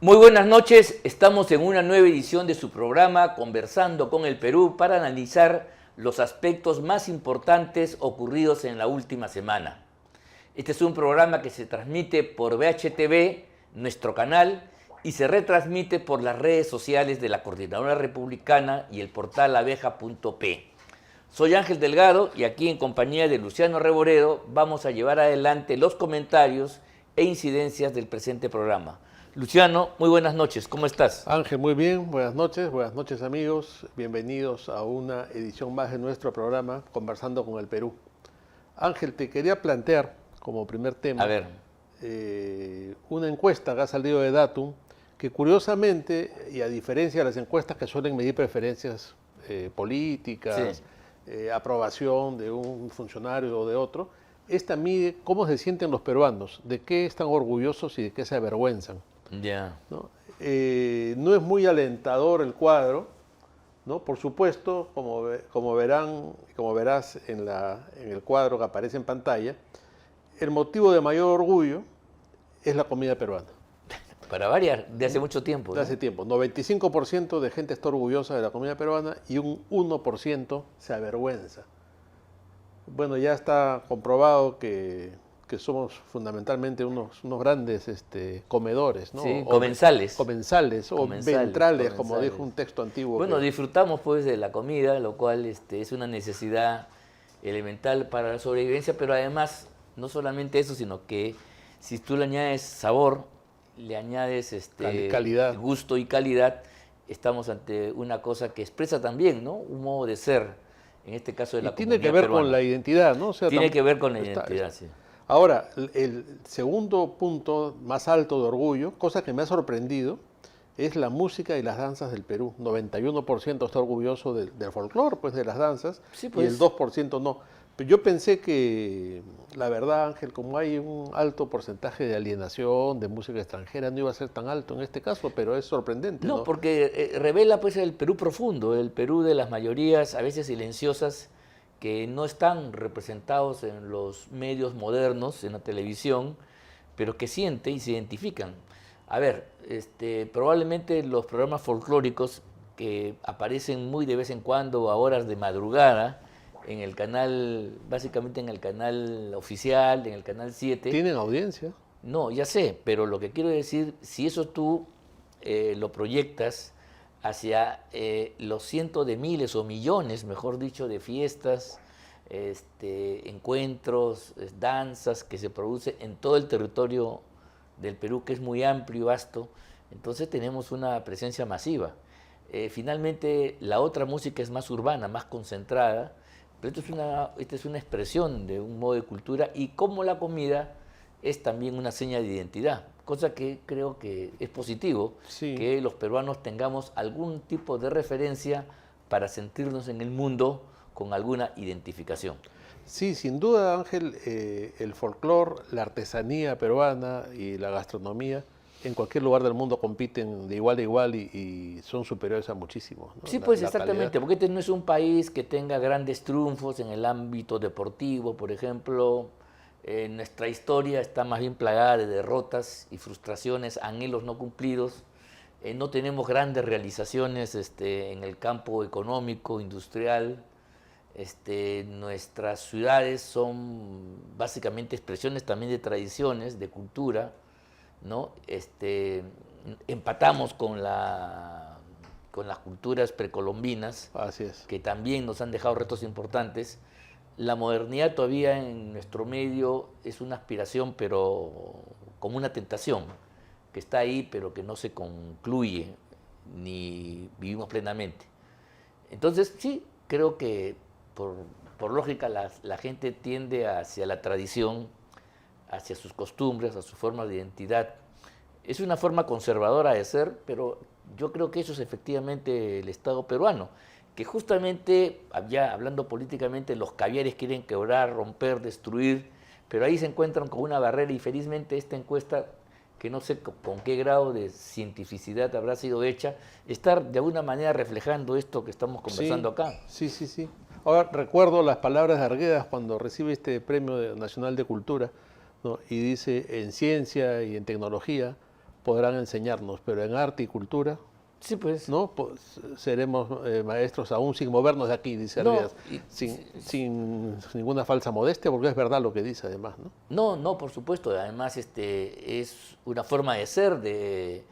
Muy buenas noches, estamos en una nueva edición de su programa Conversando con el Perú para analizar los aspectos más importantes ocurridos en la última semana. Este es un programa que se transmite por VHTV, nuestro canal, y se retransmite por las redes sociales de la Coordinadora Republicana y el portal abeja.p. Soy Ángel Delgado y aquí en compañía de Luciano Reboredo vamos a llevar adelante los comentarios e incidencias del presente programa. Luciano, muy buenas noches, ¿cómo estás? Ángel, muy bien, buenas noches amigos, bienvenidos a una edición más de nuestro programa Conversando con el Perú. Ángel, te quería plantear como primer tema una encuesta que ha salido de Datum, que curiosamente, y a diferencia de las encuestas que suelen medir preferencias políticas, aprobación de un funcionario o de otro, esta mide cómo se sienten los peruanos, de qué están orgullosos y de qué se avergüenzan. ¿No? No es muy alentador el cuadro, ¿no? Por supuesto, como verás en el cuadro que aparece en pantalla, el motivo de mayor orgullo es la comida peruana. Para variar, de hace mucho tiempo. De hace tiempo. 95% de gente está orgullosa de la comida peruana y un 1% se avergüenza. Bueno, ya está comprobado que somos fundamentalmente unos grandes comedores, ¿no? Sí, comensales. Comensales o ventrales, como dijo un texto antiguo. Bueno, disfrutamos pues de la comida, lo cual es una necesidad elemental para la sobrevivencia, pero además, no solamente eso, sino que si tú le añades sabor, le añades calidad, gusto y calidad, estamos ante una cosa que expresa también, ¿no? Un modo de ser, en este caso de la comunidad peruana. Tiene que ver peruana. Con la identidad, ¿no? O sea, tiene que ver con la identidad, sí. Ahora, el segundo punto más alto de orgullo, cosa que me ha sorprendido, es la música y las danzas del Perú. 91% está orgulloso del folclore, pues de las danzas, sí, pues. Y el 2% no. Pero yo pensé que, la verdad, Ángel, como hay un alto porcentaje de alienación de música extranjera, no iba a ser tan alto en este caso, pero es sorprendente. No, porque revela pues el Perú profundo, el Perú de las mayorías, a veces silenciosas, que no están representados en los medios modernos, en la televisión, pero que sienten y se identifican. A ver, probablemente los programas folclóricos que aparecen muy de vez en cuando a horas de madrugada, en el canal, básicamente en el canal oficial, en el canal 7. ¿Tienen audiencia? No, ya sé, pero lo que quiero decir, si eso tú lo proyectas hacia los cientos de miles o millones, mejor dicho, de fiestas, encuentros, danzas que se producen en todo el territorio del Perú, que es muy amplio y vasto, entonces tenemos una presencia masiva. Finalmente, la otra música es más urbana, más concentrada, pero esta es una expresión de un modo de cultura, y como la comida es también una seña de identidad, cosa que creo que es positivo, sí, que los peruanos tengamos algún tipo de referencia para sentirnos en el mundo con alguna identificación. Sí, sin duda, Ángel, el folclore, la artesanía peruana y la gastronomía en cualquier lugar del mundo compiten de igual a igual y son superiores a muchísimos, ¿no? Sí, pues exactamente, porque este no es un país que tenga grandes triunfos en el ámbito deportivo, por ejemplo. Nuestra historia está más bien plagada de derrotas y frustraciones, anhelos no cumplidos. No tenemos grandes realizaciones en el campo económico, industrial. Nuestras ciudades son básicamente expresiones también de tradiciones, de cultura, ¿no? Empatamos con las culturas precolombinas, así es, que también nos han dejado retos importantes. La modernidad todavía en nuestro medio es una aspiración, pero como una tentación, que está ahí, pero que no se concluye, ni vivimos plenamente. Entonces, sí, creo que por lógica la gente tiende hacia la tradición, hacia sus costumbres, a su forma de identidad. Es una forma conservadora de ser, pero yo creo que eso es efectivamente el Estado peruano, que justamente, ya hablando políticamente, los caviares quieren quebrar, romper, destruir, pero ahí se encuentran con una barrera, y felizmente esta encuesta, que no sé con qué grado de cientificidad habrá sido hecha, está de alguna manera reflejando esto que estamos conversando acá. Sí. Ahora recuerdo las palabras de Arguedas cuando recibe este Premio Nacional de Cultura, ¿no? Y dice: en ciencia y en tecnología podrán enseñarnos, pero en arte y cultura, sí, pues, ¿no? Pues seremos maestros aún sin movernos de aquí, dice Arvidas, sin ninguna falsa modestia, porque es verdad lo que dice además, ¿no? No, no, por supuesto. Además, es una forma de ser de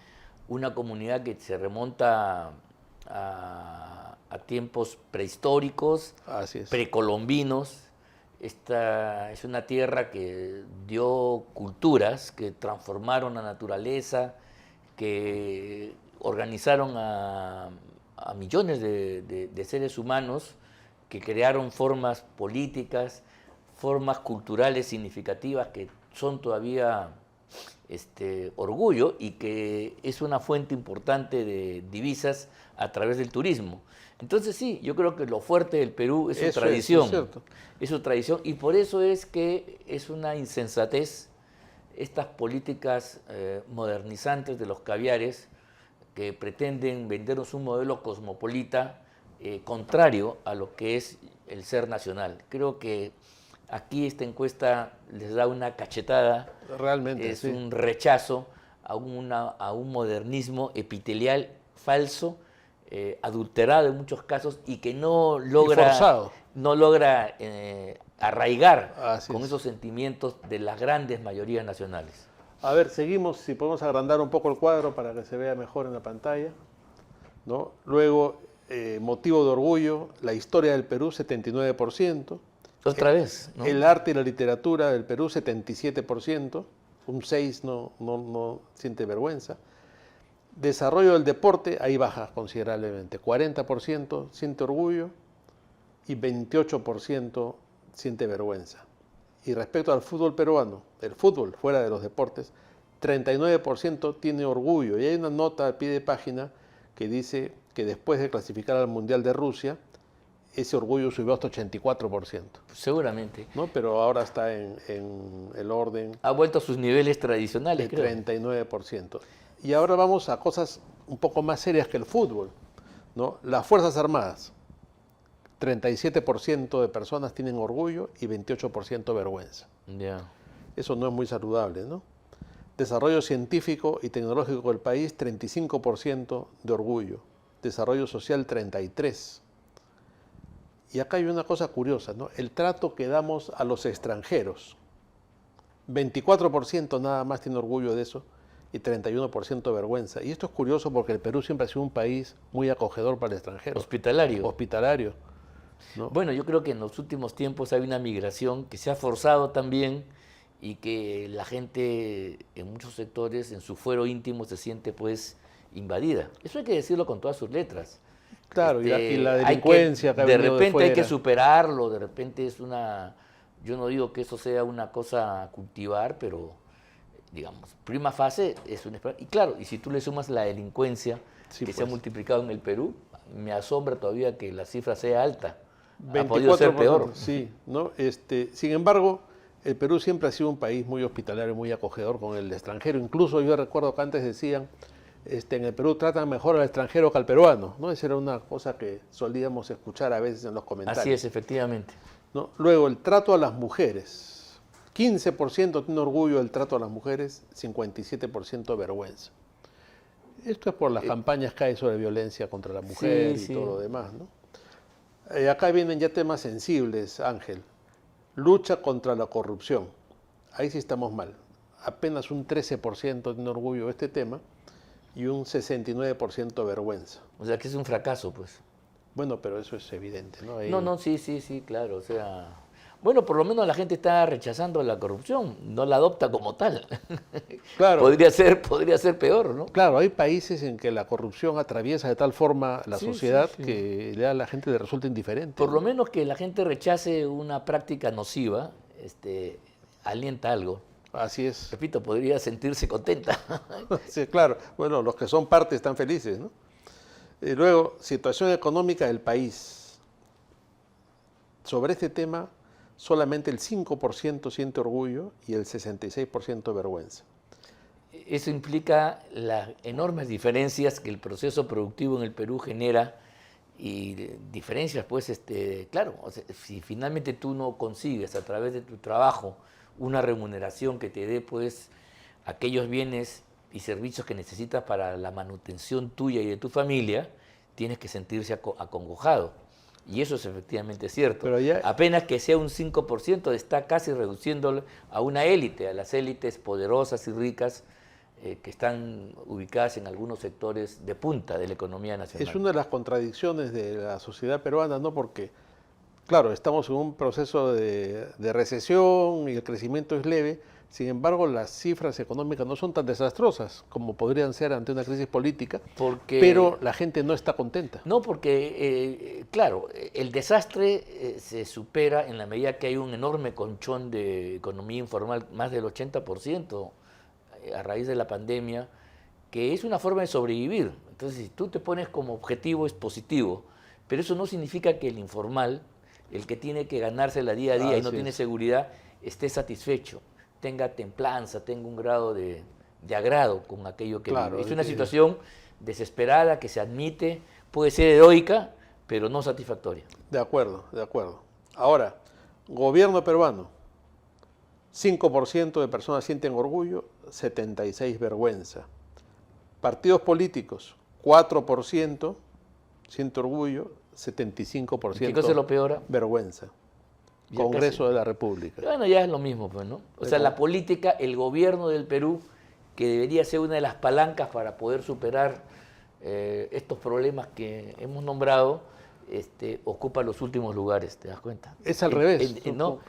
una comunidad que se remonta a tiempos prehistóricos, Así es. precolombinos. Esta es una tierra que dio culturas, que transformaron la naturaleza, que organizaron a millones de seres humanos, que crearon formas políticas, formas culturales significativas que son todavía orgullo y que es una fuente importante de divisas a través del turismo. Entonces sí, yo creo que lo fuerte del Perú es su tradición. Es su tradición y por eso es que es una insensatez estas políticas modernizantes de los caviares que pretenden vendernos un modelo cosmopolita contrario a lo que es el ser nacional. Creo que aquí esta encuesta les da una cachetada. Realmente, es un rechazo a un modernismo epitelial falso, adulterado en muchos casos y que no logra arraigar con esos sentimientos de las grandes mayorías nacionales. A ver, seguimos, si podemos agrandar un poco el cuadro para que se vea mejor en la pantalla, ¿no? Luego, motivo de orgullo, la historia del Perú, 79%. Otra vez, ¿no? El arte y la literatura del Perú, 77%. Un 6% no siente vergüenza. Desarrollo del deporte, ahí baja considerablemente. 40% siente orgullo y 28% siente vergüenza. Y respecto al fútbol peruano, el fútbol fuera de los deportes, 39% tiene orgullo. Y hay una nota al pie de página que dice que después de clasificar al Mundial de Rusia, ese orgullo subió hasta 84%. Seguramente. ¿No? Pero ahora está en el orden... Ha vuelto a sus niveles tradicionales, de 39%. Y ahora vamos a cosas un poco más serias que el fútbol, ¿no? Las Fuerzas Armadas. 37% de personas tienen orgullo y 28% vergüenza. Yeah. Eso no es muy saludable, ¿no? Desarrollo científico y tecnológico del país, 35% de orgullo. Desarrollo social, 33%. Y acá hay una cosa curiosa, ¿no? El trato que damos a los extranjeros. 24% nada más tiene orgullo de eso y 31% vergüenza. Y esto es curioso porque el Perú siempre ha sido un país muy acogedor para el extranjero. Hospitalario. Hospitalario, ¿no? Bueno, yo creo que en los últimos tiempos hay una migración que se ha forzado también y que la gente en muchos sectores, en su fuero íntimo, se siente pues invadida. Eso hay que decirlo con todas sus letras. Claro, y la delincuencia que ha venido de repente hay que fuera. superarlo, de repente es una... Yo no digo que eso sea una cosa a cultivar, pero digamos, prima fase es una... Y claro, y si tú le sumas la delincuencia que se ha multiplicado en el Perú, me asombra todavía que la cifra sea alta. 24%, ha podido ser peor. Sí, ¿no? Sin embargo, el Perú siempre ha sido un país muy hospitalario, muy acogedor con el extranjero. Incluso yo recuerdo que antes decían, en el Perú tratan mejor al extranjero que al peruano, ¿no? Esa era una cosa que solíamos escuchar a veces en los comentarios. Así es, efectivamente. ¿No? Luego, el trato a las mujeres. 15% tiene orgullo del trato a las mujeres, 57% vergüenza. Esto es por las campañas que hay sobre violencia contra la mujer y todo lo demás, ¿no? Acá vienen ya temas sensibles, Ángel. Lucha contra la corrupción. Ahí sí estamos mal. Apenas un 13% tiene orgullo de este tema y un 69% vergüenza. O sea que es un fracaso, pues. Bueno, pero eso es evidente, ¿no? Ahí... No, sí, claro. O sea, bueno, por lo menos la gente está rechazando la corrupción, no la adopta como tal. Claro. Podría ser peor, ¿no? Claro, hay países en que la corrupción atraviesa de tal forma la sociedad que a la gente le resulta indiferente. Por lo menos que la gente rechace una práctica nociva, alienta algo. Así es. Repito, podría sentirse contenta. Sí, claro. Bueno, los que son parte están felices, ¿no? Y luego, situación económica del país. Sobre este tema, solamente el 5% siente orgullo y el 66% vergüenza. Eso implica las enormes diferencias que el proceso productivo en el Perú genera y diferencias, pues, claro, o sea, si finalmente tú no consigues a través de tu trabajo una remuneración que te dé, pues, aquellos bienes y servicios que necesitas para la manutención tuya y de tu familia, tienes que sentirse acongojado. Y eso es efectivamente cierto. Pero ya... Apenas que sea un 5%, está casi reduciéndolo a una élite, a las élites poderosas y ricas que están ubicadas en algunos sectores de punta de la economía nacional. Es una de las contradicciones de la sociedad peruana, ¿no? Porque, claro, estamos en un proceso de recesión y el crecimiento es leve. Sin embargo, las cifras económicas no son tan desastrosas como podrían ser ante una crisis política, pero la gente no está contenta. No, porque, claro, el desastre se supera en la medida que hay un enorme colchón de economía informal, más del 80% a raíz de la pandemia, que es una forma de sobrevivir. Entonces, si tú te pones como objetivo, es positivo, pero eso no significa que el informal, el que tiene que ganársela día a día y no tiene seguridad, esté satisfecho, tenga templanza, tenga un grado de agrado con aquello que vive. Es una situación desesperada que se admite, puede ser heroica, pero no satisfactoria. De acuerdo, de acuerdo. Ahora, gobierno peruano, 5% de personas sienten orgullo, 76% vergüenza. Partidos políticos, 4% siente orgullo, 75% ¿Qué cosa es lo peor? Vergüenza. Congreso de la República. Bueno, ya es lo mismo, pues, ¿no? O sea, la política, el gobierno del Perú, que debería ser una de las palancas para poder superar estos problemas que hemos nombrado, ocupa los últimos lugares, ¿te das cuenta? Es al revés. ¿No?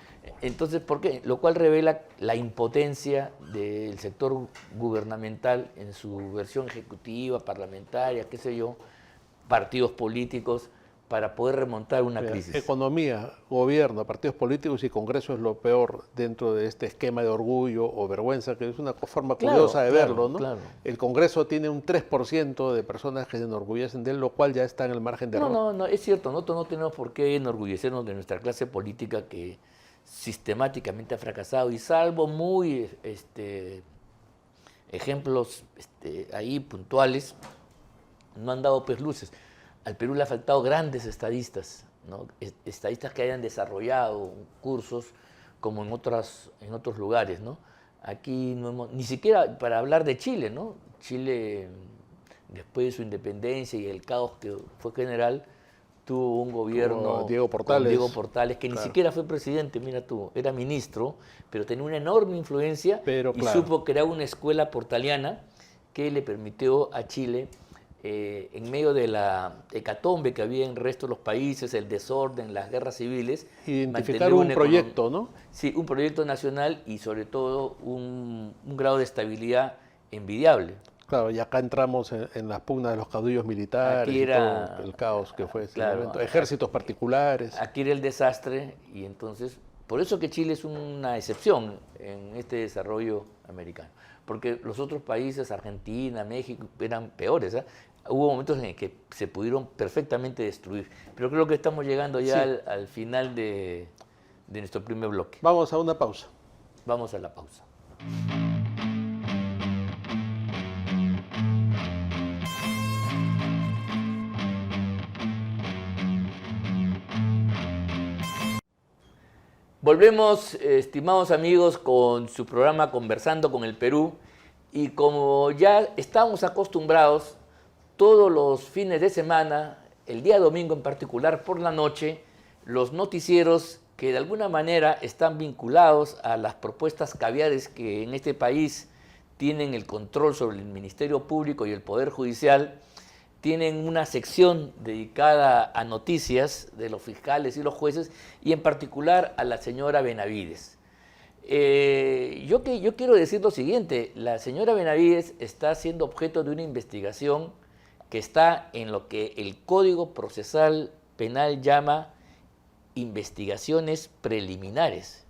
Entonces, ¿por qué? Lo cual revela la impotencia del sector gubernamental en su versión ejecutiva, parlamentaria, qué sé yo, partidos políticos, para poder remontar una crisis. Economía, gobierno, partidos políticos y Congreso es lo peor dentro de este esquema de orgullo o vergüenza, que es una forma curiosa de verlo, ¿no? Claro. El Congreso tiene un 3% de personas que se enorgullecen de él, lo cual ya está en el margen de error. No, es cierto, nosotros no tenemos por qué enorgullecernos de nuestra clase política que sistemáticamente ha fracasado, y salvo muy ejemplos ahí puntuales, no han dado pues luces. Al Perú le ha faltado grandes estadistas, ¿no? Estadistas que hayan desarrollado cursos como en otros lugares, ¿no? Aquí no hemos, ni siquiera para hablar de Chile, ¿no? Chile, después de su independencia y el caos que fue general, tuvo un gobierno Diego Portales, que ni siquiera fue presidente, mira tú, era ministro, pero tenía una enorme influencia y supo crear una escuela portaliana que le permitió a Chile, en medio de la hecatombe que había en el resto de los países, el desorden, las guerras civiles, identificar un proyecto, ¿no? Sí, un proyecto nacional y sobre todo un grado de estabilidad envidiable. Claro, y acá entramos en las pugnas de los caudillos militares, aquí era, y todo el caos que fue ese momento. Ejércitos particulares. Aquí era el desastre, y entonces, por eso que Chile es una excepción en este desarrollo americano, porque los otros países, Argentina, México, eran peores, ¿eh? Hubo momentos en que se pudieron perfectamente destruir, pero creo que estamos llegando ya al final de nuestro primer bloque. Vamos a una pausa. Vamos a la pausa. Volvemos, estimados amigos, con su programa Conversando con el Perú, y como ya estamos acostumbrados, todos los fines de semana, el día domingo en particular por la noche, los noticieros que de alguna manera están vinculados a las propuestas caviares que en este país tienen el control sobre el Ministerio Público y el Poder Judicial, tienen una sección dedicada a noticias de los fiscales y los jueces, y en particular a la señora Benavides. Yo quiero decir lo siguiente: la señora Benavides está siendo objeto de una investigación que está en lo que el Código Procesal Penal llama investigaciones preliminares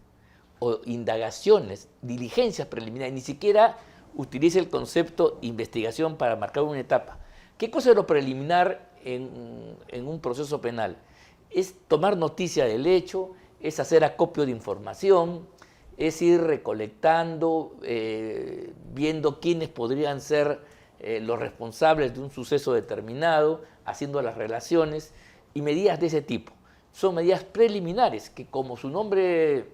o indagaciones, diligencias preliminares. Ni siquiera utiliza el concepto investigación para marcar una etapa. ¿Qué cosa es lo preliminar en un proceso penal? Es tomar noticia del hecho, es hacer acopio de información, es ir recolectando, viendo quiénes podrían ser los responsables de un suceso determinado, haciendo las relaciones y medidas de ese tipo. Son medidas preliminares que, como su nombre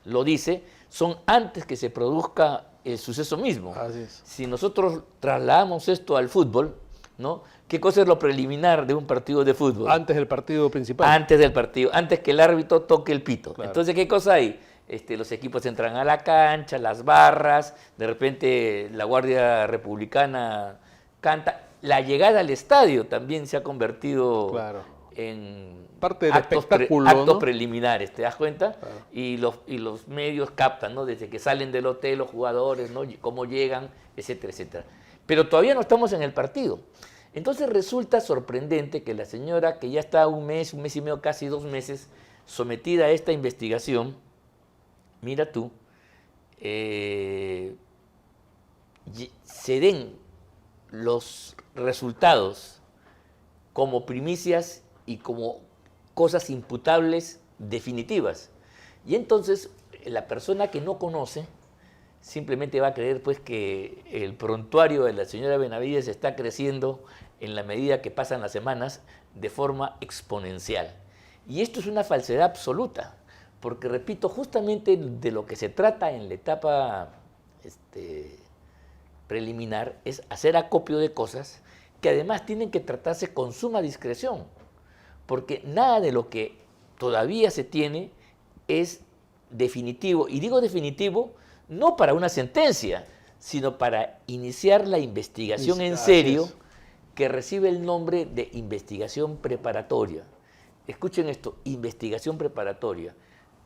lo dice, son antes que se produzca el suceso mismo. Así es. Si nosotros trasladamos esto al fútbol, ¿no? ¿Qué cosa es lo preliminar de un partido de fútbol? Antes del partido principal. Antes del partido, antes que el árbitro toque el pito. Claro. Entonces, ¿qué cosa hay? Los equipos entran a la cancha, las barras, de repente la Guardia Republicana canta. La llegada al estadio también se ha convertido en parte del espectáculo, actos ¿no? preliminares, ¿te das cuenta? Claro. Y los medios captan, ¿no? Desde que salen del hotel los jugadores, ¿no? Cómo llegan, etcétera, etcétera. Pero todavía no estamos en el partido. Entonces resulta sorprendente que la señora, que ya está un mes y medio, casi 2 meses, sometida a esta investigación, mira tú, se den los resultados como primicias y como cosas imputables definitivas. Y entonces la persona que no conoce simplemente va a creer pues que el prontuario de la señora Benavides está creciendo en la medida que pasan las semanas de forma exponencial. Y esto es una falsedad absoluta, porque repito, justamente de lo que se trata en la etapa preliminar es hacer acopio de cosas que además tienen que tratarse con suma discreción, porque nada de lo que todavía se tiene es definitivo. Y digo definitivo no para una sentencia, sino para iniciar la investigación en serio, que recibe el nombre de investigación preparatoria. Escuchen esto, investigación preparatoria.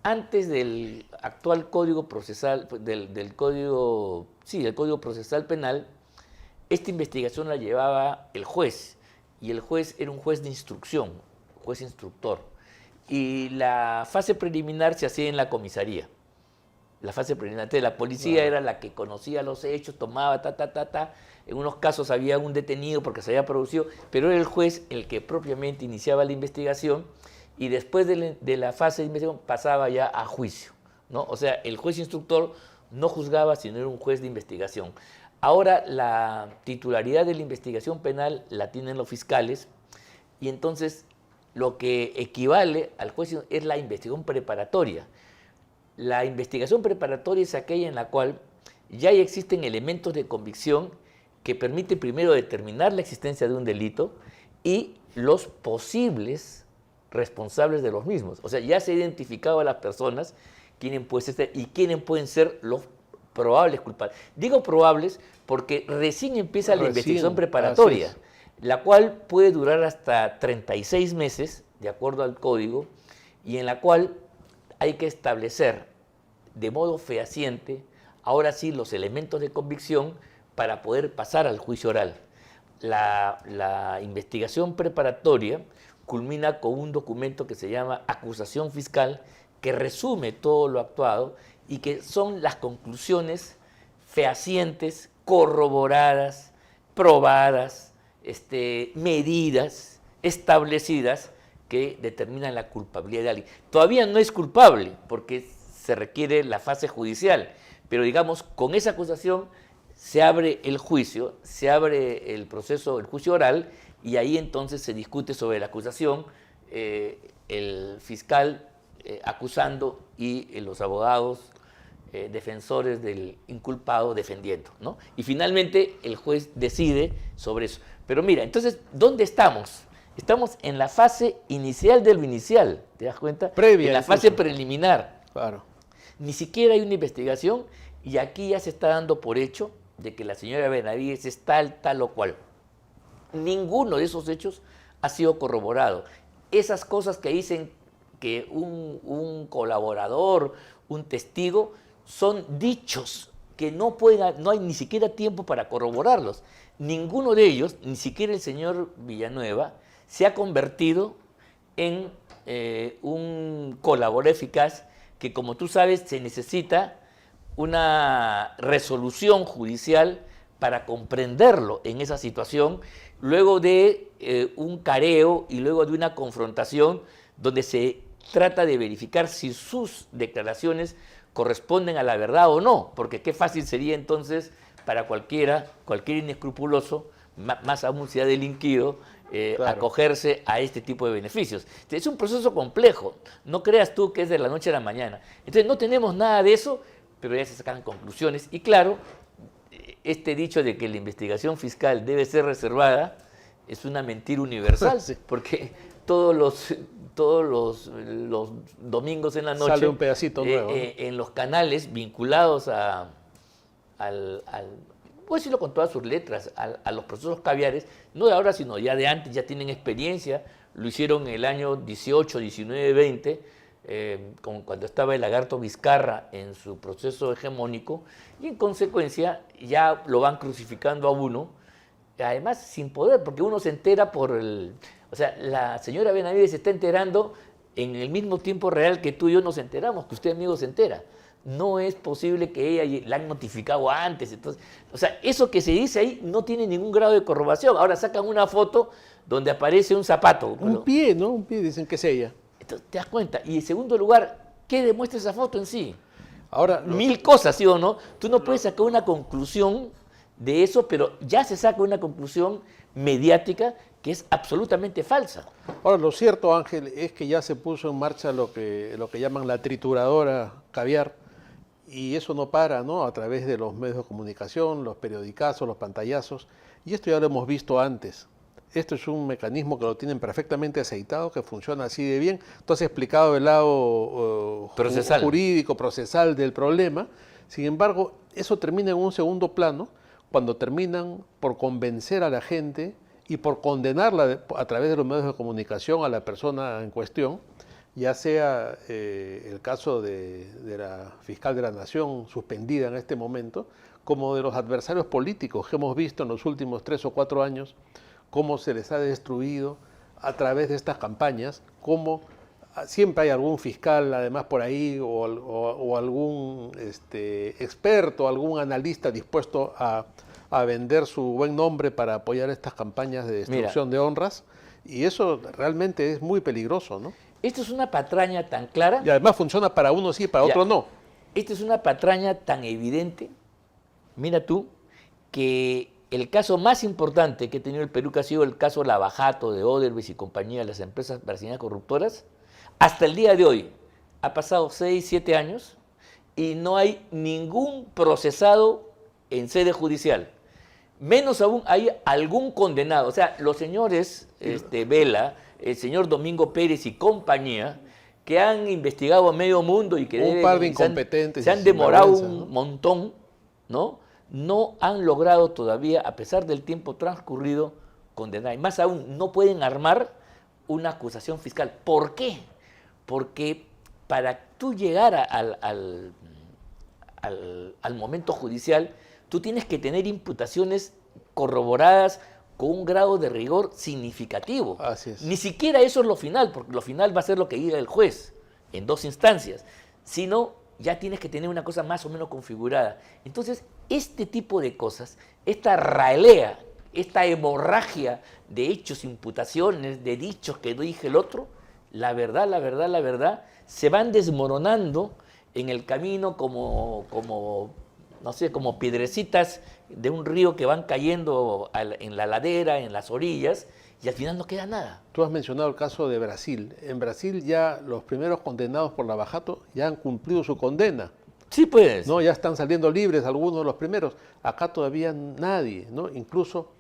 Antes del actual Código Procesal, del Código Procesal Penal, esta investigación la llevaba el juez, y el juez era un juez de instrucción, juez instructor. Y la fase preliminar se hacía en la comisaría. La fase preliminar. Entonces, la policía era la que conocía los hechos, tomaba En unos casos había un detenido porque se había producido, pero era el juez el que propiamente iniciaba la investigación, y después de la fase de investigación pasaba ya a juicio, ¿no? O sea, el juez instructor no juzgaba, sino era un juez de investigación. Ahora la titularidad de la investigación penal la tienen los fiscales, y entonces lo que equivale al juez es la investigación preparatoria. La investigación preparatoria es aquella en la cual ya existen elementos de convicción que permiten primero determinar la existencia de un delito y los posibles responsables de los mismos. O sea, ya se ha identificado a las personas quiénes pueden ser los probables culpables. Digo probables porque recién empieza la investigación preparatoria, la cual puede durar hasta 36 meses, de acuerdo al código, y en la cual hay que establecer de modo fehaciente, ahora sí, los elementos de convicción para poder pasar al juicio oral. La investigación preparatoria culmina con un documento que se llama acusación fiscal, que resume todo lo actuado y que son las conclusiones fehacientes, corroboradas, probadas, medidas, establecidas, que determinan la culpabilidad de alguien. Todavía no es culpable porque se requiere la fase judicial, pero digamos, con esa acusación se abre el juicio, se abre el proceso, el juicio oral, y ahí entonces se discute sobre la acusación, el fiscal acusando y los abogados defensores del inculpado defendiendo, ¿no? Y finalmente el juez decide sobre eso. Pero mira, entonces, ¿dónde estamos? Estamos en la fase inicial de lo inicial, ¿te das cuenta? Previa. En la fase preliminar. Claro. Ni siquiera hay una investigación, y aquí ya se está dando por hecho de que la señora Benavides es tal o cual. Ninguno de esos hechos ha sido corroborado. Esas cosas que dicen que un colaborador, un testigo, son dichos que no hay ni siquiera tiempo para corroborarlos. Ninguno de ellos, ni siquiera el señor Villanueva, se ha convertido en un colaborador eficaz, que, como tú sabes, se necesita una resolución judicial para comprenderlo en esa situación, luego de un careo y luego de una confrontación donde se trata de verificar si sus declaraciones corresponden a la verdad o no, porque qué fácil sería entonces para cualquier inescrupuloso, más aún si ha delinquido, claro, acogerse a este tipo de beneficios. Entonces, es un proceso complejo, no creas tú que es de la noche a la mañana. Entonces no tenemos nada de eso, pero ya se sacan conclusiones. Y claro, este dicho de que la investigación fiscal debe ser reservada es una mentira universal, sí, porque todos los domingos en la noche sale un pedacito nuevo, ¿no? En los canales vinculados puedo decirlo con todas sus letras, a los procesos caviares, no de ahora, sino ya de antes, ya tienen experiencia, lo hicieron en el año 18, 19, 20, cuando estaba el lagarto Vizcarra en su proceso hegemónico, y en consecuencia ya lo van crucificando a uno, además sin poder, porque uno se entera o sea, la señora Benavides se está enterando en el mismo tiempo real que tú y yo nos enteramos, que usted, amigo, se entera. No es posible que ella la han notificado antes. Entonces, o sea, eso que se dice ahí no tiene ningún grado de corroboración. Ahora sacan una foto donde aparece un zapato. Un pie, ¿no? Un pie, dicen que es ella. Entonces, te das cuenta. Y en segundo lugar, ¿qué demuestra esa foto en sí? Ahora, mil cosas, ¿sí o no? Tú no puedes sacar una conclusión de eso, pero ya se saca una conclusión mediática que es absolutamente falsa. Ahora, lo cierto, Ángel, es que ya se puso en marcha lo que llaman la trituradora caviar, y eso no para, ¿no? A través de los medios de comunicación, los periodicazos, los pantallazos, y esto ya lo hemos visto antes. Esto es un mecanismo que lo tienen perfectamente aceitado, que funciona así de bien. Tú has explicado el lado jurídico, procesal del problema. Sin embargo, eso termina en un segundo plano cuando terminan por convencer a la gente y por condenarla a través de los medios de comunicación a la persona en cuestión, ya sea el caso de la fiscal de la Nación suspendida en este momento, como de los adversarios políticos que hemos visto en los últimos 3 o 4 años, cómo se les ha destruido a través de estas campañas, cómo siempre hay algún fiscal además por ahí o algún experto, algún analista dispuesto a vender su buen nombre para apoyar estas campañas de destrucción de honras, y eso realmente es muy peligroso, ¿no? Esto es una patraña tan clara. Y además funciona para uno sí, para otro no. Esto es una patraña tan evidente, mira tú, que el caso más importante que ha tenido el Perú, que ha sido el caso Lavajato, de Oderbis y compañía, las empresas brasileñas corruptoras, hasta el día de hoy ha pasado 6, 7 años y no hay ningún procesado en sede judicial. Menos aún hay algún condenado. O sea, los señores Vela, el señor Domingo Pérez y compañía, que han investigado a medio mundo y que par de incompetentes se han demorado un montón, ¿no? No han logrado todavía, a pesar del tiempo transcurrido, condenar. Y más aún, no pueden armar una acusación fiscal. ¿Por qué? Porque para tú llegar al momento judicial, tú tienes que tener imputaciones corroboradas con un grado de rigor significativo. Así es. Ni siquiera eso es lo final, porque lo final va a ser lo que diga el juez en 2 instancias, sino ya tienes que tener una cosa más o menos configurada. Entonces, este tipo de cosas, esta ralea, esta hemorragia de hechos, imputaciones, de dichos que dije el otro, la verdad, se van desmoronando en el camino como no sé, como piedrecitas de un río que van cayendo en la ladera, en las orillas, y al final no queda nada. Tú has mencionado el caso de Brasil. En Brasil ya los primeros condenados por Lavajato ya han cumplido su condena. Sí, pues. ¿No? Ya están saliendo libres algunos de los primeros. Acá todavía nadie, ¿no? Incluso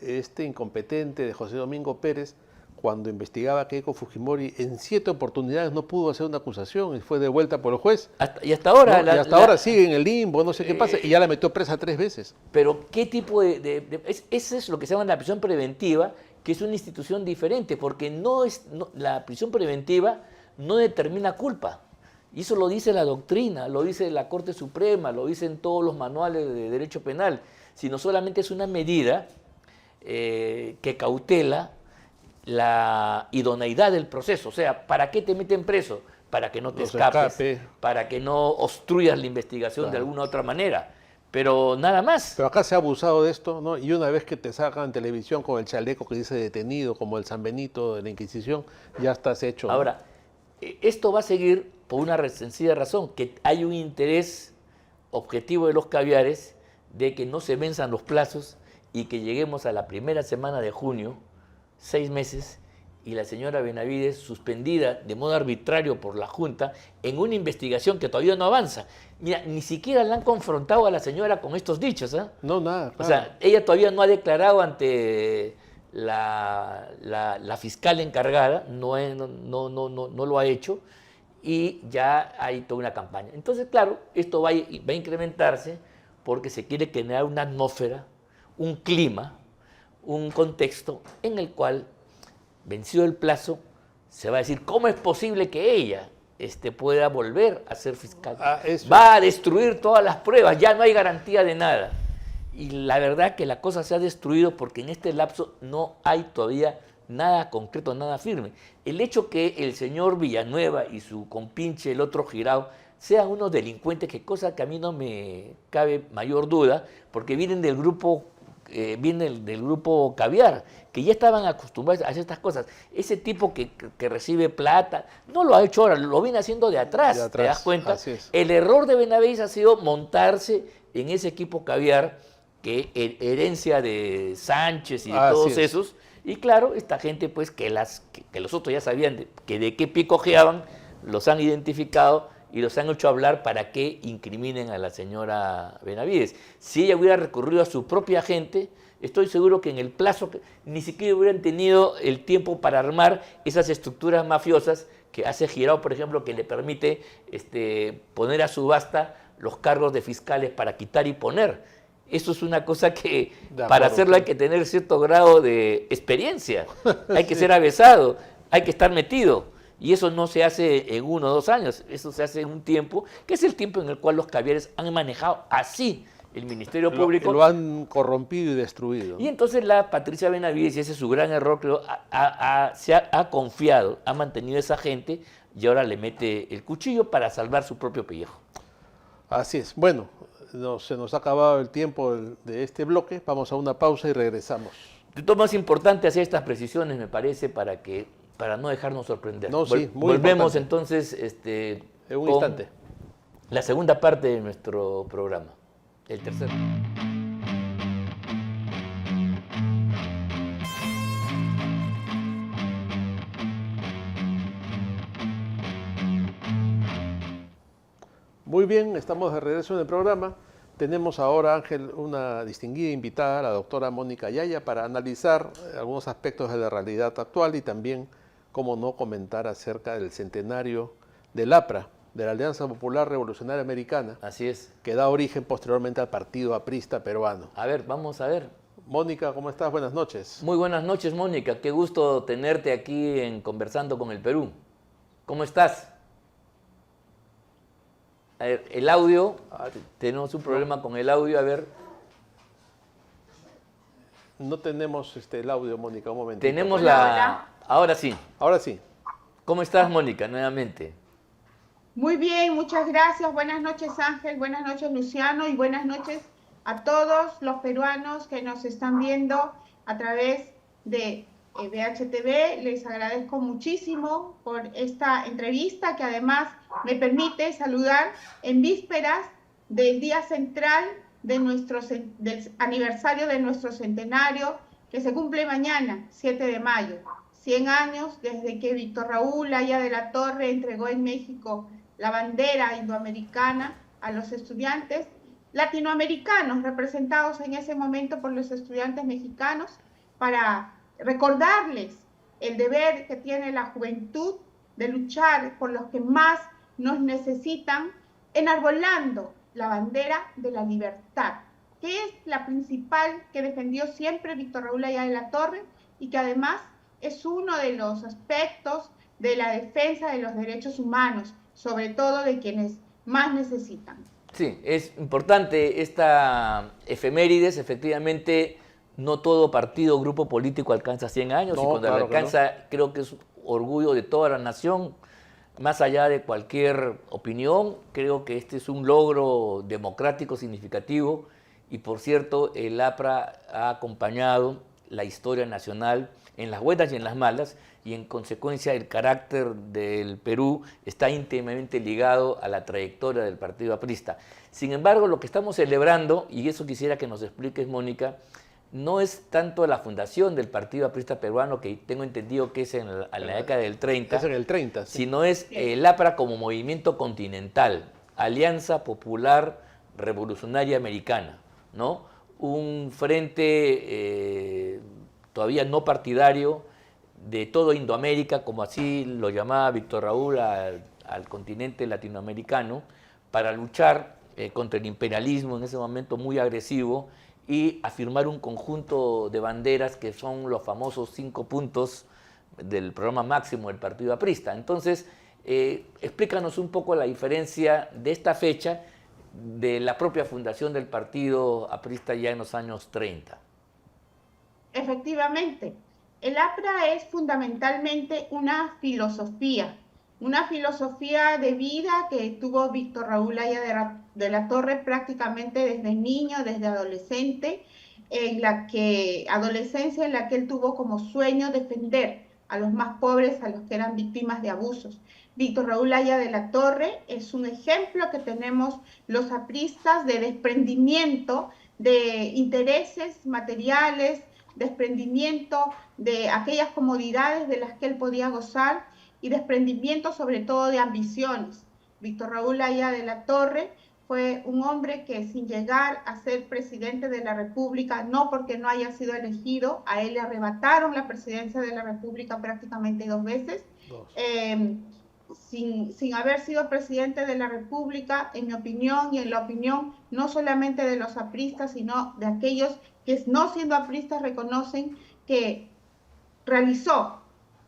este incompetente de José Domingo Pérez, cuando investigaba a Keiko Fujimori, en 7 oportunidades no pudo hacer una acusación y fue devuelta por el juez. Y hasta ahora. ¿No? Ahora sigue en el limbo, no sé qué pasa, y ya la metió presa 3 veces. Pero ¿qué tipo eso es lo que se llama la prisión preventiva, que es una institución diferente, porque la prisión preventiva no determina culpa. Y eso lo dice la doctrina, lo dice la Corte Suprema, lo dicen todos los manuales de derecho penal, sino solamente es una medida que cautela la idoneidad del proceso. O sea, ¿para qué te meten preso? Para que no te escapes, para que no obstruyas la investigación de alguna otra manera. Pero nada más. Pero acá se ha abusado de esto, ¿no? Y una vez que te sacan en televisión con el chaleco que dice detenido, como el San Benito de la Inquisición, ya estás hecho, ¿no? Ahora, esto va a seguir por una sencilla razón, que hay un interés objetivo de los caviares de que no se venzan los plazos y que lleguemos a la primera semana de junio, 6 meses, y la señora Benavides suspendida de modo arbitrario por la Junta en una investigación que todavía no avanza. Mira, ni siquiera la han confrontado a la señora con estos dichos, ¿eh? No, nada. Claro. O sea, ella todavía no ha declarado ante la fiscal encargada, no lo ha hecho, y ya hay toda una campaña. Entonces, claro, esto va a incrementarse porque se quiere crear una atmósfera, un clima, un contexto en el cual, vencido el plazo, se va a decir, ¿cómo es posible que ella pueda volver a ser fiscal? Va a destruir todas las pruebas, ya no hay garantía de nada. Y la verdad que la cosa se ha destruido porque en este lapso no hay todavía nada concreto, nada firme. El hecho que el señor Villanueva y su compinche, el otro Girao, sean unos delincuentes, que cosa que a mí no me cabe mayor duda, porque vienen del grupo Caviar, que ya estaban acostumbrados a hacer estas cosas. Ese tipo que recibe plata, no lo ha hecho ahora, lo viene haciendo de atrás, ¿te das cuenta? El error de Benavides ha sido montarse en ese equipo Caviar, que herencia de Sánchez y de todos esos, y claro, esta gente pues que los otros ya sabían de qué pie cojeaban, los han identificado y los han hecho hablar para que incriminen a la señora Benavides. Si ella hubiera recurrido a su propia gente, estoy seguro que en el plazo, ni siquiera hubieran tenido el tiempo para armar esas estructuras mafiosas que hace Girao, por ejemplo, que le permite poner a subasta los cargos de fiscales para quitar y poner. Eso es una cosa que para hacerlo hay que tener cierto grado de experiencia, hay que ser avesado, hay que estar metido. Y eso no se hace en 1 o 2 años, eso se hace en un tiempo, que es el tiempo en el cual los Caviares han manejado así el Ministerio Público. Lo han corrompido y destruido. Y entonces la Patricia Benavides, y ese es su gran error, creo, se ha confiado, ha mantenido esa gente y ahora le mete el cuchillo para salvar su propio pellejo. Así es. Bueno, se nos ha acabado el tiempo de este bloque, vamos a una pausa y regresamos. De todo más importante hacer estas precisiones, me parece, para no dejarnos sorprender. No, sí, muy Volvemos importante. Entonces en un instante. La segunda parte de nuestro programa, el tercero. Muy bien, estamos de regreso en el programa. Tenemos ahora, Ángel, una distinguida invitada, la doctora Mónica Yaya, para analizar algunos aspectos de la realidad actual y también, cómo no, comentar acerca del centenario del APRA, de la Alianza Popular Revolucionaria Americana. Así es. Que da origen posteriormente al Partido Aprista peruano. A ver, vamos a ver. Mónica, ¿cómo estás? Buenas noches. Muy buenas noches, Mónica. Qué gusto tenerte aquí en Conversando con el Perú. ¿Cómo estás? A ver, el audio, tenemos un problema con el audio, a ver. No tenemos el audio, Mónica, un momentito. Tenemos la... Ahora sí. Ahora sí. ¿Cómo estás, Mónica, nuevamente? Muy bien, muchas gracias. Buenas noches, Ángel. Buenas noches, Luciano. Y buenas noches a todos los peruanos que nos están viendo a través de BHTV. Les agradezco muchísimo por esta entrevista, que además me permite saludar en vísperas del día central de del aniversario de nuestro centenario, que se cumple mañana, 7 de mayo. 100 años desde que Víctor Raúl Haya de la Torre entregó en México la bandera indoamericana a los estudiantes latinoamericanos, representados en ese momento por los estudiantes mexicanos, para recordarles el deber que tiene la juventud de luchar por los que más nos necesitan, enarbolando la bandera de la libertad, que es la principal que defendió siempre Víctor Raúl Haya de la Torre y que además es uno de los aspectos de la defensa de los derechos humanos, sobre todo de quienes más necesitan. Sí, es importante esta efemérides. Efectivamente, no todo partido o grupo político alcanza 100 años, y cuando lo alcanza, creo que es orgullo de toda la nación, más allá de cualquier opinión. Creo que este es un logro democrático significativo, y por cierto, el APRA ha acompañado la historia nacional en las buenas y en las malas, y en consecuencia el carácter del Perú está íntimamente ligado a la trayectoria del Partido Aprista. Sin embargo, lo que estamos celebrando, y eso quisiera que nos expliques, Mónica, no es tanto la fundación del Partido Aprista Peruano, que tengo entendido que es en la década del 30. Es en el 30, sí. Sino es el APRA como movimiento continental, Alianza Popular Revolucionaria Americana, ¿no? Un frente todavía no partidario de todo Indoamérica, como así lo llamaba Víctor Raúl al continente latinoamericano, para luchar contra el imperialismo en ese momento muy agresivo y afirmar un conjunto de banderas que son los famosos 5 puntos del programa máximo del Partido Aprista. Entonces, explícanos un poco la diferencia de esta fecha de la propia fundación del Partido Aprista ya en los años 30. Efectivamente, el APRA es fundamentalmente una filosofía de vida que tuvo Víctor Raúl Haya de la Torre prácticamente desde niño, desde adolescente, adolescencia en la que él tuvo como sueño defender a los más pobres, a los que eran víctimas de abusos. Víctor Raúl Haya de la Torre es un ejemplo que tenemos los apristas de desprendimiento de intereses materiales, desprendimiento de aquellas comodidades de las que él podía gozar y desprendimiento sobre todo de ambiciones. Víctor Raúl Haya de la Torre fue un hombre que sin llegar a ser presidente de la República, no porque no haya sido elegido, a él le arrebataron la presidencia de la República prácticamente 2 veces, sin haber sido presidente de la República, en mi opinión y en la opinión no solamente de los apristas, sino de aquellos que no siendo apristas reconocen que realizó,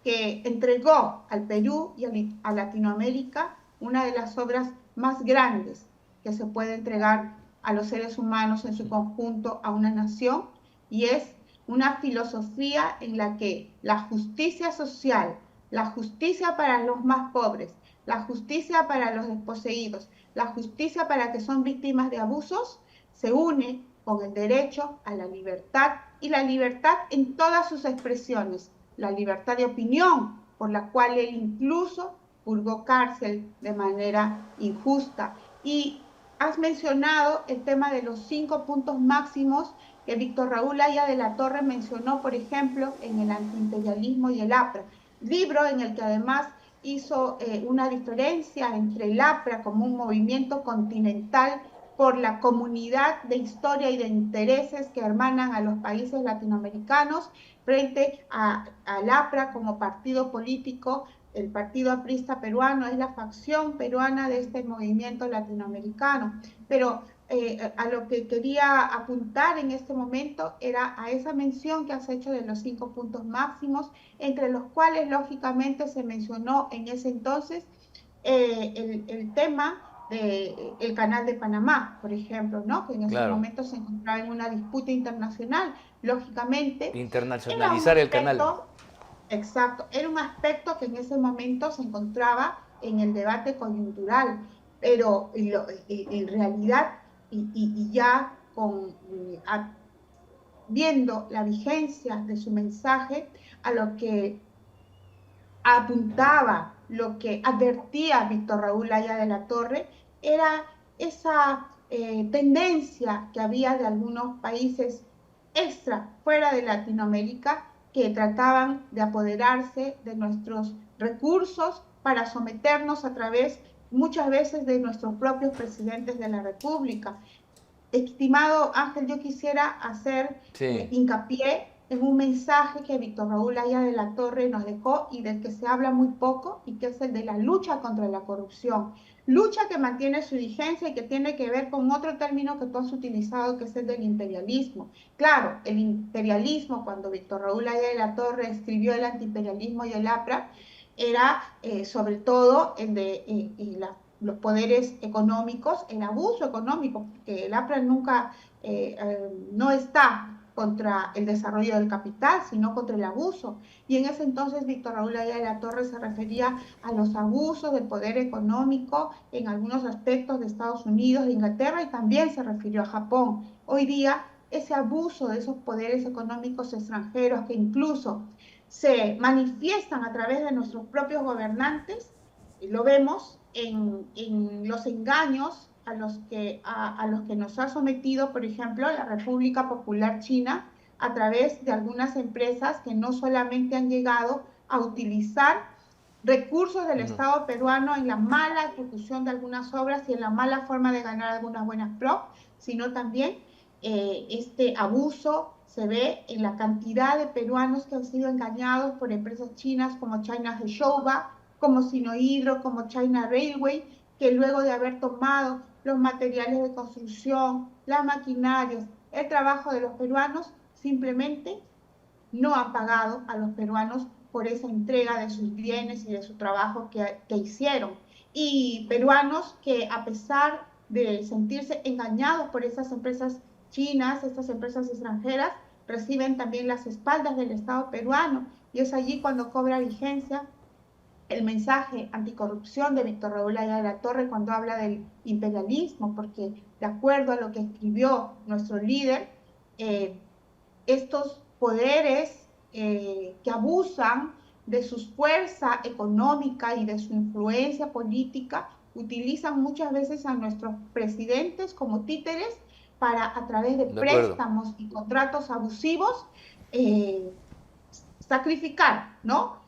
que entregó al Perú y a Latinoamérica una de las obras más grandes que se puede entregar a los seres humanos en su conjunto, a una nación, y es una filosofía en la que la justicia social, la justicia para los más pobres, la justicia para los desposeídos, la justicia para que son víctimas de abusos, se une con el derecho a la libertad, y la libertad en todas sus expresiones, la libertad de opinión, por la cual él incluso purgó cárcel de manera injusta. Y has mencionado el tema de los 5 puntos máximos que Víctor Raúl Haya de la Torre mencionó, por ejemplo, en el antiimperialismo y el APRA, libro en el que además hizo una diferencia entre el APRA como un movimiento continental por la comunidad de historia y de intereses que hermanan a los países latinoamericanos frente al APRA como partido político. El Partido Aprista Peruano es la facción peruana de este movimiento latinoamericano. Pero a lo que quería apuntar en este momento era a esa mención que has hecho de los 5 puntos máximos, entre los cuales lógicamente se mencionó en ese entonces el tema del Canal de Panamá, por ejemplo, ¿no? Que en ese momento se encontraba en una disputa internacional. Lógicamente, internacionalizar el canal. Exacto, era un aspecto que en ese momento se encontraba en el debate coyuntural, pero en realidad, y ya viendo la vigencia de su mensaje, a lo que apuntaba, lo que advertía Víctor Raúl Haya de la Torre, era esa tendencia que había de algunos países fuera de Latinoamérica, que trataban de apoderarse de nuestros recursos para someternos a través, muchas veces, de nuestros propios presidentes de la República. Estimado Ángel, yo quisiera hacer hincapié en un mensaje que Víctor Raúl Haya de la Torre nos dejó y del que se habla muy poco, y que es el de la lucha contra la corrupción. Lucha que mantiene su vigencia y que tiene que ver con otro término que tú has utilizado, que es el del imperialismo. Claro, el imperialismo, cuando Víctor Raúl Haya de la Torre escribió el antiimperialismo y el APRA, era sobre todo el de los poderes económicos, el abuso económico, porque el APRA nunca no está contra el desarrollo del capital, sino contra el abuso. Y en ese entonces Víctor Raúl Haya de la Torre se refería a los abusos del poder económico en algunos aspectos de Estados Unidos, de Inglaterra, y también se refirió a Japón. Hoy día, ese abuso de esos poderes económicos extranjeros que incluso se manifiestan a través de nuestros propios gobernantes, lo vemos en los engaños a los que nos ha sometido, por ejemplo, la República Popular China, a través de algunas empresas que no solamente han llegado a utilizar recursos del Estado peruano en la mala ejecución de algunas obras y en la mala forma de ganar algunas buenas PRO, sino también este abuso se ve en la cantidad de peruanos que han sido engañados por empresas chinas como China Heshouba, como Sinohydro, como China Railway, que luego de haber tomado los materiales de construcción, las maquinarias, el trabajo de los peruanos, simplemente no han pagado a los peruanos por esa entrega de sus bienes y de su trabajo que hicieron. Y peruanos que, a pesar de sentirse engañados por esas empresas chinas, estas empresas extranjeras, reciben también las espaldas del Estado peruano. Y es allí cuando cobra vigencia el mensaje anticorrupción de Víctor Raúl Ayala de la Torre cuando habla del imperialismo, porque de acuerdo a lo que escribió nuestro líder, estos poderes que abusan de su fuerza económica y de su influencia política, utilizan muchas veces a nuestros presidentes como títeres para, a través de préstamos y contratos abusivos, sacrificar, ¿no?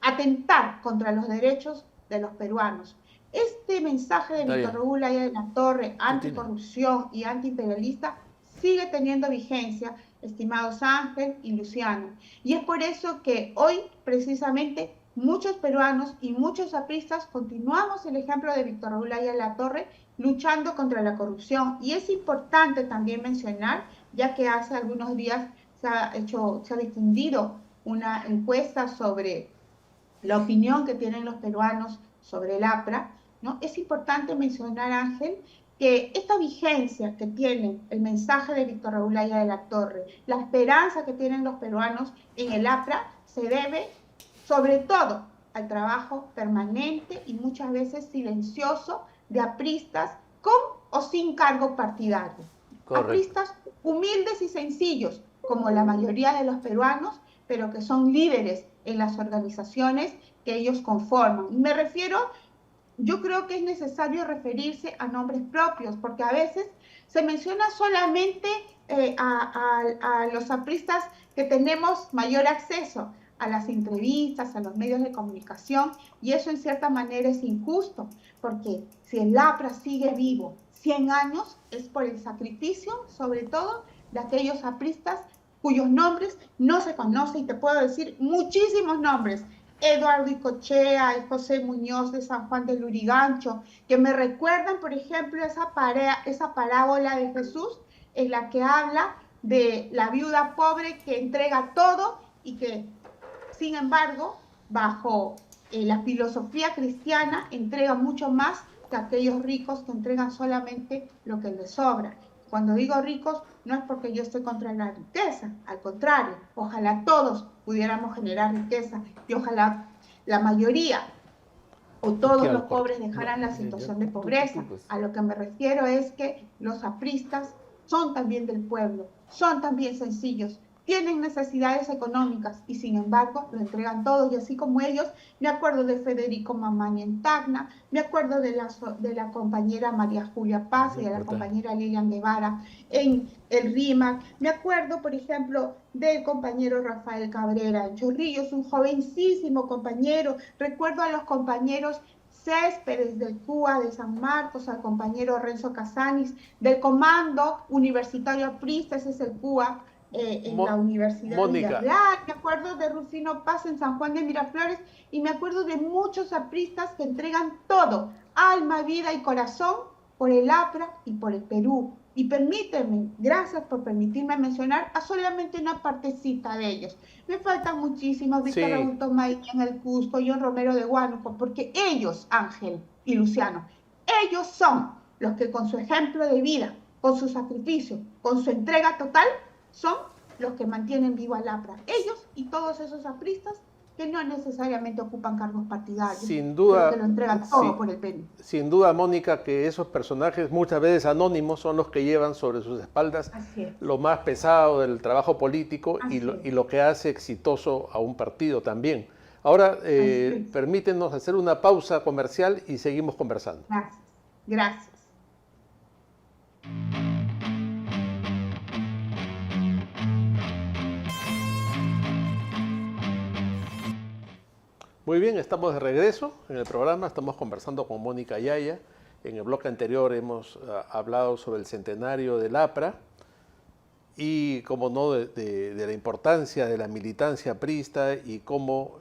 Atentar contra los derechos de los peruanos. Este mensaje de Víctor Raúl Ayala de la Torre, anticorrupción y antiimperialista, sigue teniendo vigencia, estimados Ángel y Luciano. Y es por eso que hoy, precisamente, muchos peruanos y muchos apristas continuamos el ejemplo de Víctor Raúl Ayala de la Torre luchando contra la corrupción. Y es importante también mencionar, ya que hace algunos días se ha difundido una encuesta sobre la opinión que tienen los peruanos sobre el APRA, ¿no? Es importante mencionar, Ángel, que esta vigencia que tiene el mensaje de Víctor Raúl Ayala de la Torre, la esperanza que tienen los peruanos en el APRA, se debe sobre todo al trabajo permanente y muchas veces silencioso de apristas con o sin cargo partidario. Correcto. Apristas humildes y sencillos, como la mayoría de los peruanos, pero que son líderes en las organizaciones que ellos conforman. Y me refiero, yo creo que es necesario referirse a nombres propios, porque a veces se menciona solamente a los apristas que tenemos mayor acceso a las entrevistas, a los medios de comunicación, y eso en cierta manera es injusto, porque si el APRA sigue vivo 100 años, es por el sacrificio, sobre todo, de aquellos apristas cuyos nombres no se conocen, y te puedo decir muchísimos nombres: Eduardo Icochea y José Muñoz de San Juan del Lurigancho, que me recuerdan, por ejemplo, esa parábola de Jesús en la que habla de la viuda pobre que entrega todo y que, sin embargo, bajo la filosofía cristiana, entrega mucho más que aquellos ricos que entregan solamente lo que les sobra. Cuando digo ricos, no es porque yo esté contra la riqueza, al contrario, ojalá todos pudiéramos generar riqueza y ojalá la mayoría o todos los pobres dejaran la situación de pobreza. A lo que me refiero es que los apristas son también del pueblo, son también sencillos, tienen necesidades económicas y sin embargo lo entregan todo. Y así como ellos, me acuerdo de Federico Mamaña en Tacna, me acuerdo de la compañera María Julia Paz y de la compañera Lilian Guevara en el RIMAC, me acuerdo, por ejemplo, del compañero Rafael Cabrera en Chorrillos, un jovencísimo compañero. Recuerdo a los compañeros Céspedes del CUA de San Marcos, al compañero Renzo Casanis del Comando Universitario Aprista, ese es el CUA, en la Universidad Mónica. de me acuerdo de Rufino Paz en San Juan de Miraflores, y me acuerdo de muchos apristas que entregan todo, alma, vida y corazón, por el APRA y por el Perú. Y permíteme, gracias por permitirme mencionar a solamente una partecita de ellos. Me faltan muchísimos: Víctor Raúl Tomay en el Cusco, John Romero de Huánuco, porque ellos, Ángel y Luciano, ellos son los que con su ejemplo de vida, con su sacrificio, con su entrega total, son los que mantienen vivo al APRA. Ellos y todos esos apristas que no necesariamente ocupan cargos partidarios, sin duda, pero que lo entregan todo por el Perú. Sin duda, Mónica, que esos personajes, muchas veces anónimos, son los que llevan sobre sus espaldas lo más pesado del trabajo político y lo que hace exitoso a un partido también. Ahora, permítenos hacer una pausa comercial y seguimos conversando. Gracias. Gracias. Muy bien, estamos de regreso en el programa, estamos conversando con Mónica Yaya. En el bloque anterior hemos hablado sobre el centenario del APRA y, como no, de la importancia de la militancia priista y cómo,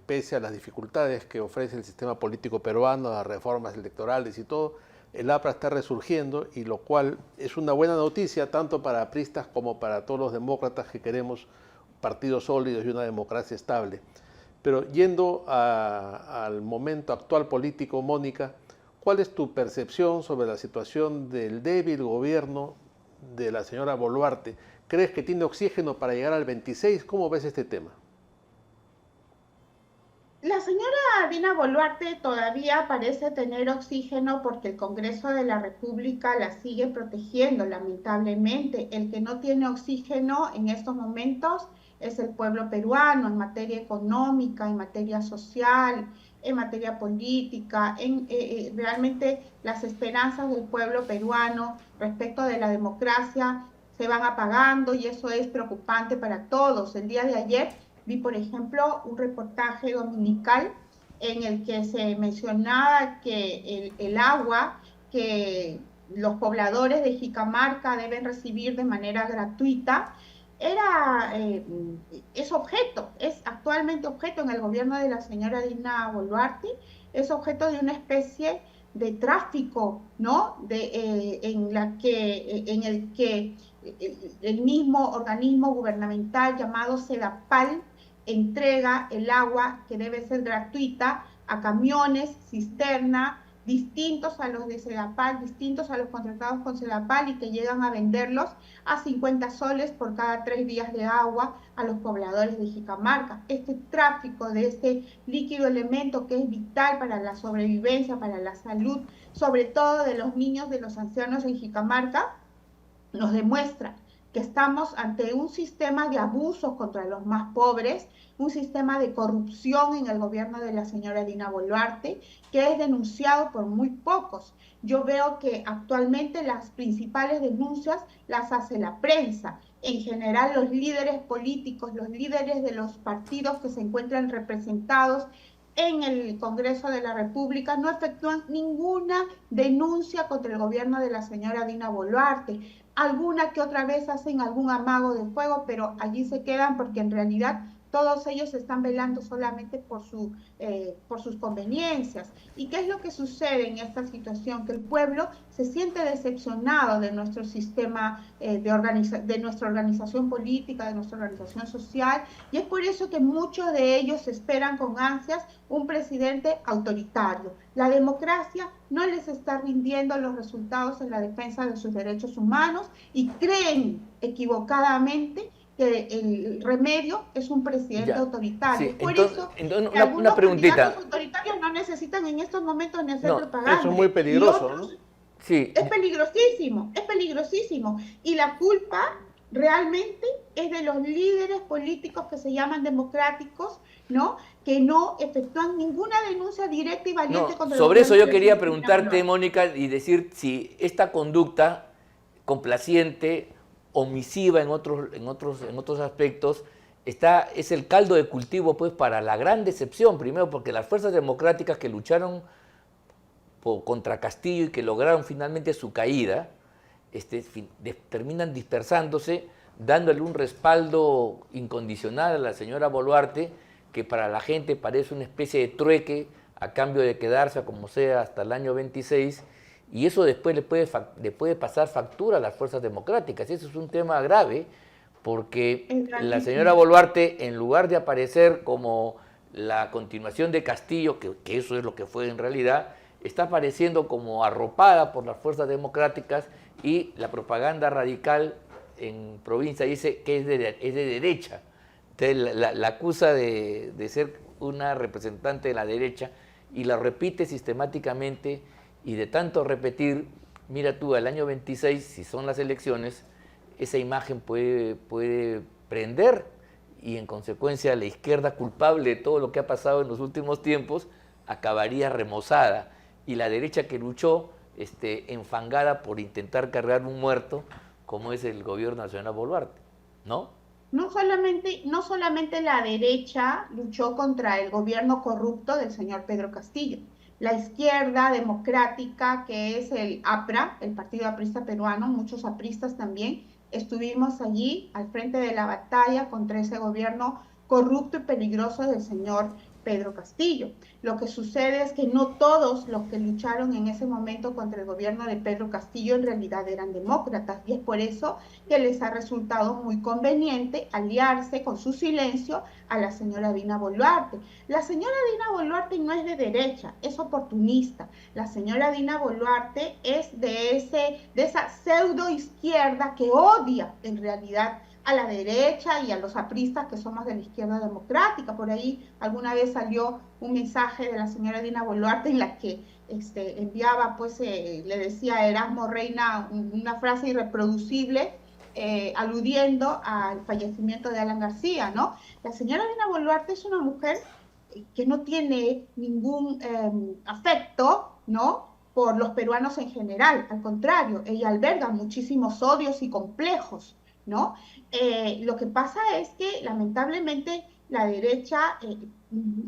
pese a las dificultades que ofrece el sistema político peruano, las reformas electorales y todo, el APRA está resurgiendo, y lo cual es una buena noticia tanto para pristas como para todos los demócratas que queremos partidos sólidos y una democracia estable. Pero yendo al momento actual político, Mónica, ¿cuál es tu percepción sobre la situación del débil gobierno de la señora Boluarte? ¿Crees que tiene oxígeno para llegar al 26? ¿Cómo ves este tema? La señora Dina Boluarte todavía parece tener oxígeno porque el Congreso de la República la sigue protegiendo, lamentablemente. El que no tiene oxígeno en estos momentos es el pueblo peruano, en materia económica, en materia social, en materia política, realmente las esperanzas del pueblo peruano respecto de la democracia se van apagando, y eso es preocupante para todos. El día de ayer vi, por ejemplo, un reportaje dominical en el que se mencionaba que el agua que los pobladores de Jicamarca deben recibir de manera gratuita es actualmente objeto en el gobierno de la señora Dina Boluarte, es objeto de una especie de tráfico, ¿no? En el que el mismo organismo gubernamental llamado SEDAPAL entrega el agua que debe ser gratuita a camiones, cisterna, distintos a los de SEDAPAL, distintos a los contratados con SEDAPAL, y que llegan a venderlos a 50 soles por cada 3 días de agua a los pobladores de Jicamarca. Este tráfico de este líquido elemento que es vital para la sobrevivencia, para la salud, sobre todo de los niños, de los ancianos en Jicamarca, nos demuestra que estamos ante un sistema de abusos contra los más pobres, un sistema de corrupción en el gobierno de la señora Dina Boluarte, que es denunciado por muy pocos. Yo veo que actualmente las principales denuncias las hace la prensa. En general, los líderes políticos, los líderes de los partidos que se encuentran representados en el Congreso de la República no efectúan ninguna denuncia contra el gobierno de la señora Dina Boluarte. Alguna que otra vez hacen algún amago de fuego, pero allí se quedan porque en realidad todos ellos están velando solamente por sus conveniencias. ¿Y qué es lo que sucede en esta situación? Que el pueblo se siente decepcionado de nuestro sistema, de nuestra organización política, de nuestra organización social, y es por eso que muchos de ellos esperan con ansias un presidente autoritario. La democracia no les está rindiendo los resultados en la defensa de sus derechos humanos, y creen equivocadamente que el remedio es un presidente autoritario. Sí, por entonces, eso una preguntita. Los autoritarios no necesitan en estos momentos ni hacer propaganda. Eso es muy peligroso, ¿no? Sí. Es peligrosísimo, es peligrosísimo. Y la culpa realmente es de los líderes políticos que se llaman democráticos, ¿no? Que no efectúan ninguna denuncia directa y valiente contra sobre eso yo quería preguntarte, Mónica, y decir si esta conducta complaciente, omisiva en otros aspectos, es el caldo de cultivo, pues, para la gran decepción, primero porque las fuerzas democráticas que lucharon contra Castillo y que lograron finalmente su caída, terminan dispersándose, dándole un respaldo incondicional a la señora Boluarte, que para la gente parece una especie de trueque a cambio de quedarse como sea hasta el año 26, y eso después le puede pasar factura a las fuerzas democráticas. Eso es un tema grave, porque la señora Boluarte, en lugar de aparecer como la continuación de Castillo, que eso es lo que fue en realidad, está apareciendo como arropada por las fuerzas democráticas, y la propaganda radical en provincia dice que es de derecha. Entonces la acusa de ser una representante de la derecha, y la repite sistemáticamente, y de tanto repetir, mira tú, al año 26, si son las elecciones, esa imagen puede prender, y en consecuencia la izquierda, culpable de todo lo que ha pasado en los últimos tiempos, acabaría remozada, y la derecha que luchó enfangada por intentar cargar un muerto, como es el gobierno nacional Boluarte, ¿no? no solamente la derecha luchó contra el gobierno corrupto del señor Pedro Castillo. La izquierda democrática, que es el APRA, el Partido Aprista Peruano, muchos apristas también, estuvimos allí al frente de la batalla contra ese gobierno corrupto y peligroso del señor Pedro Castillo. Lo que sucede es que no todos los que lucharon en ese momento contra el gobierno de Pedro Castillo en realidad eran demócratas, y es por eso que les ha resultado muy conveniente aliarse con su silencio a la señora Dina Boluarte. La señora Dina Boluarte no es de derecha, es oportunista. La señora Dina Boluarte es de esa pseudo izquierda que odia en realidad a la derecha y a los apristas que somos de la izquierda democrática. Por ahí alguna vez salió un mensaje de la señora Dina Boluarte en la que enviaba, pues le decía a Erasmo Reina una frase irreproducible, aludiendo al fallecimiento de Alan García, ¿no? La señora Dina Boluarte es una mujer que no tiene ningún afecto, ¿no?, por los peruanos en general. Al contrario, ella alberga muchísimos odios y complejos, ¿no? Lo que pasa es que lamentablemente la derecha,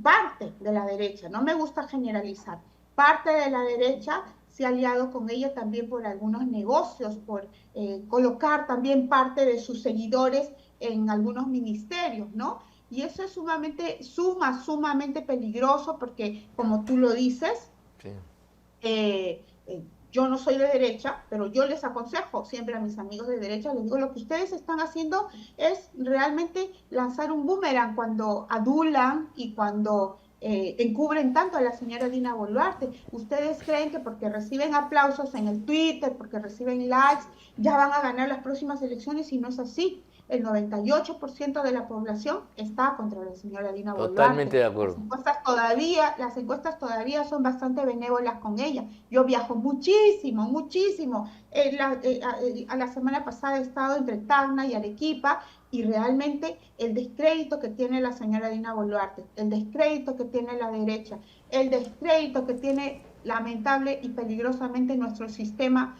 parte de la derecha, no me gusta generalizar, parte de la derecha se ha aliado con ella también por algunos negocios, por colocar también parte de sus seguidores en algunos ministerios, ¿no? Y eso es sumamente peligroso porque, como tú lo dices, sí. Yo no soy de derecha, pero yo les aconsejo siempre a mis amigos de derecha, les digo, lo que ustedes están haciendo es realmente lanzar un boomerang cuando adulan y cuando encubren tanto a la señora Dina Boluarte. Ustedes creen que porque reciben aplausos en el Twitter, porque reciben likes, ya van a ganar las próximas elecciones, y no es así. El 98% de la población está contra la señora Dina Boluarte. Totalmente de acuerdo. Las encuestas todavía son bastante benévolas con ella. Yo viajo muchísimo. A la semana pasada he estado entre Tacna y Arequipa, y realmente el descrédito que tiene la señora Dina Boluarte, el descrédito que tiene la derecha, el descrédito que tiene lamentable y peligrosamente nuestro sistema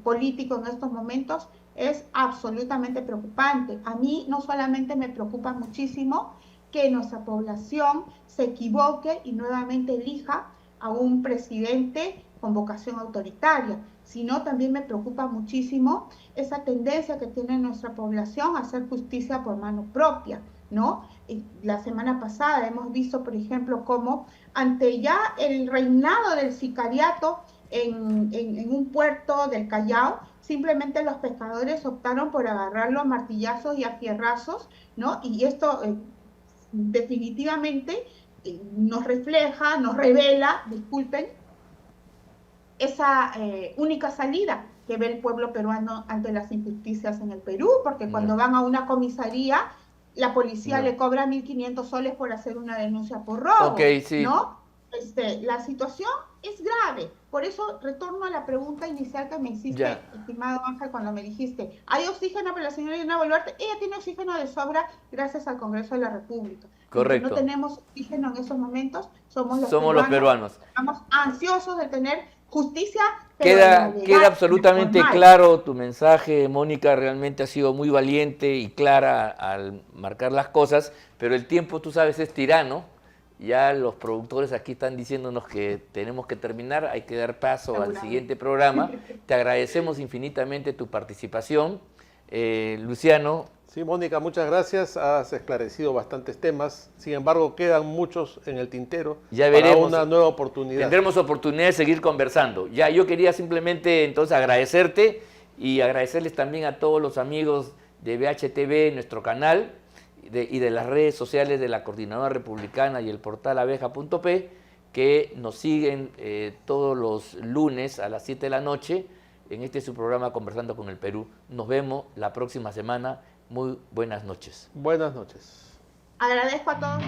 político en estos momentos, es absolutamente preocupante. A mí no solamente me preocupa muchísimo que nuestra población se equivoque y nuevamente elija a un presidente con vocación autoritaria, sino también me preocupa muchísimo esa tendencia que tiene nuestra población a hacer justicia por mano propia, ¿no? La semana pasada hemos visto, por ejemplo, cómo ante ya el reinado del sicariato en un puerto del Callao, simplemente los pescadores optaron por agarrarlo a martillazos y a fierrazos, ¿no? Y esto definitivamente nos refleja, nos revela, disculpen, esa única salida que ve el pueblo peruano ante las injusticias en el Perú, porque cuando van a una comisaría, la policía le cobra 1.500 soles por hacer una denuncia por robo, sí. ¿No? La situación es grave. Por eso retorno a la pregunta inicial que me hiciste, estimado Ángel, cuando me dijiste, ¿hay oxígeno para la señora Dina Boluarte? Ella tiene oxígeno de sobra gracias al Congreso de la República. Correcto. Si no tenemos oxígeno en esos momentos, somos los peruanos. Estamos ansiosos de tener justicia. Queda absolutamente claro tu mensaje, Mónica. Realmente has sido muy valiente y clara al marcar las cosas, pero el tiempo, tú sabes, es tirano. Ya los productores aquí están diciéndonos que tenemos que terminar, hay que dar paso al siguiente programa. Te agradecemos infinitamente tu participación. Luciano. Sí, Mónica, muchas gracias. Has esclarecido bastantes temas. Sin embargo, quedan muchos en el tintero. Ya veremos, para una nueva oportunidad. Tendremos oportunidad de seguir conversando. Ya, yo quería simplemente entonces agradecerte y agradecerles también a todos los amigos de BHTV, nuestro canal, y de las redes sociales de la Coordinadora Republicana y el portal abeja.p, que nos siguen todos los lunes a las 7 de la noche en este su programa Conversando con el Perú. Nos vemos la próxima semana. Muy buenas noches. Buenas noches. Agradezco a todos.